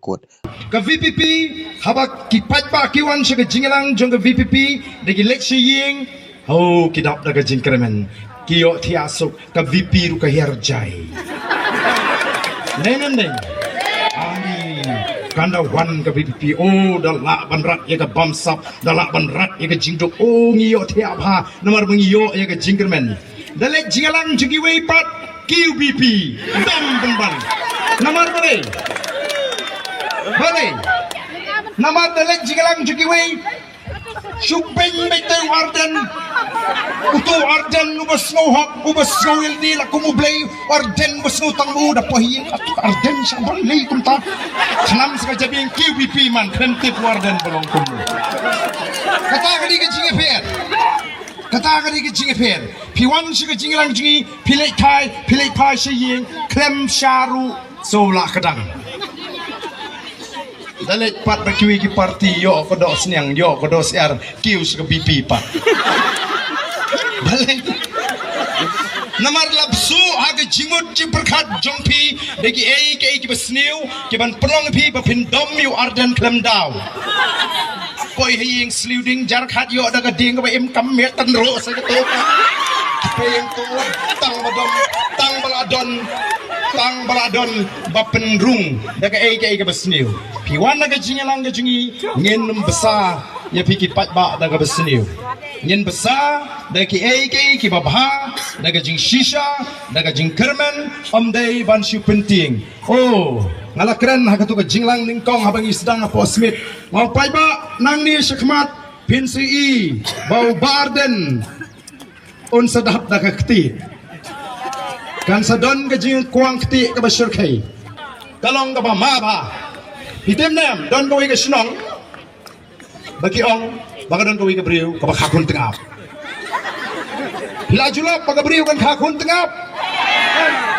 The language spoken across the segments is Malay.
takut. Ke VPP haba kipat pa kiwan siya ke jingalang jong ke VPP dagi leksi ying oh kidap daga jingkremen kiyo tiasuk ke VP ru ke herjai nenen ani kanda wan ke VPP oh dalak banrat ya ke bamsap dalak banrat ya ke jingduk oh ngiyo tiap ha nomor mengiyo ya ke jingkremen dalek jingalang jugi weipat QBP dam pemban nomor beri beri nama dalek jingalang jugiwe syupeng beteng arden utu arden ubas ngohak ubas ngawil di laku mublay arden ubas ngutang mu dapahin atu arden sabang lay kumta senam sekajab yang QBP man krentip arden belong kumu kata kali ke jingaper kata kali ke jingaper piwan sika jingalang jingi pilek thai siying klem syaru solah kedang dalek pat berkiwi ki parti yo kodo sniang yo kodo siar kius ke BP pat dalek namar labsu aga jingut ci berkat jongpi degi ke besniu ki ban prong pi bapindom yu ardan klem daw koi hiying sluding jar khat yo daga ding ba im kam me tan ro sa ke to peyeng to tang baladon bapenrung daga ke besniu piwan naga jingalang ga jingi ngin besar ya pikir pat ba daga besniu ngin besar daga ki babha daga jing shisha daga jing kermen omdai ban shu penting oh ngala keren ha tu ga jinglang ningkong habang isdang apo smith mau pai ba nang ni shakmat pinsi bau barden un sadap daga kti kan sadon ga jing kuang kti ka basyur kai kalong ga ba ma ba hitem nem don gawi ke senong bagi ong baga don gawi ke beriu ke bakakun tengap hila julap baga beriu kan kakun tengap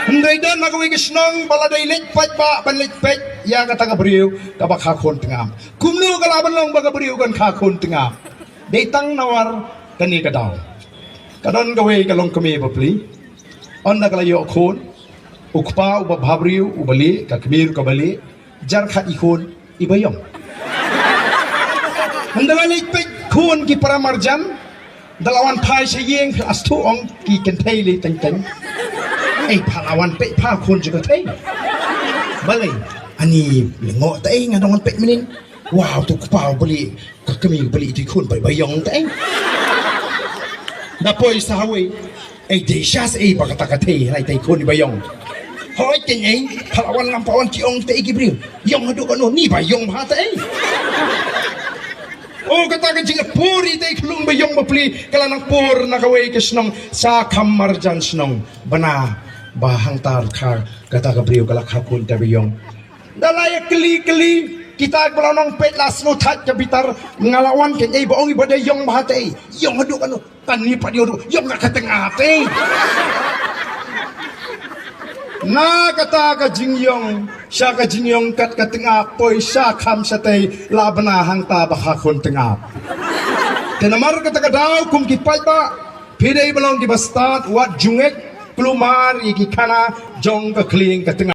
hendai don magawi ke senong baladai lek pat ba ban lek pet ya kata ke beriu ke bakakun tengap kumnu kalaban long baga beriu kan kakun tengap datang nawar kani kadau kadon gawi ke long kami bapli on nakalayo khon ukpa uba bhabriu ubali ka kemir ka bali jar khat ikon ibayong handalalik pe khun ki paramarjan dalawan phai sayeng astu ong ki kenthei le teng ai phalawan pe pha khun juga thei balai ani lengo tai ngadong pe minin wow tu kupau beli kami beli ti khun bai bayong tai da poi sahawi ai desas ai bakata thei lai tai khun ibayong hoi ting ai phalawan lampawan ki ong te gibril yong hadu kono ni ba yong ha te oh kata ka jing puri te klung ba yong bapli kala nang pur na kawai ke snong sa kamarjan snong bana bahang tar kha kata ka briu kala kha kun te yong dalay kli kita belonong pet las no that ka bitar ngalawan ke ai ba ong ibade yong ba te yong hadu kono tan ni pa dio yong ka tengah te na kata ka jingyong siya ka jingyong kat katinga poy siya kam sa tay labana hang ta baka kon tinga tenamar kata ka daw kung kipay ba pidey balong di bastat wat jungek plumar iki kana jong ka kling katinga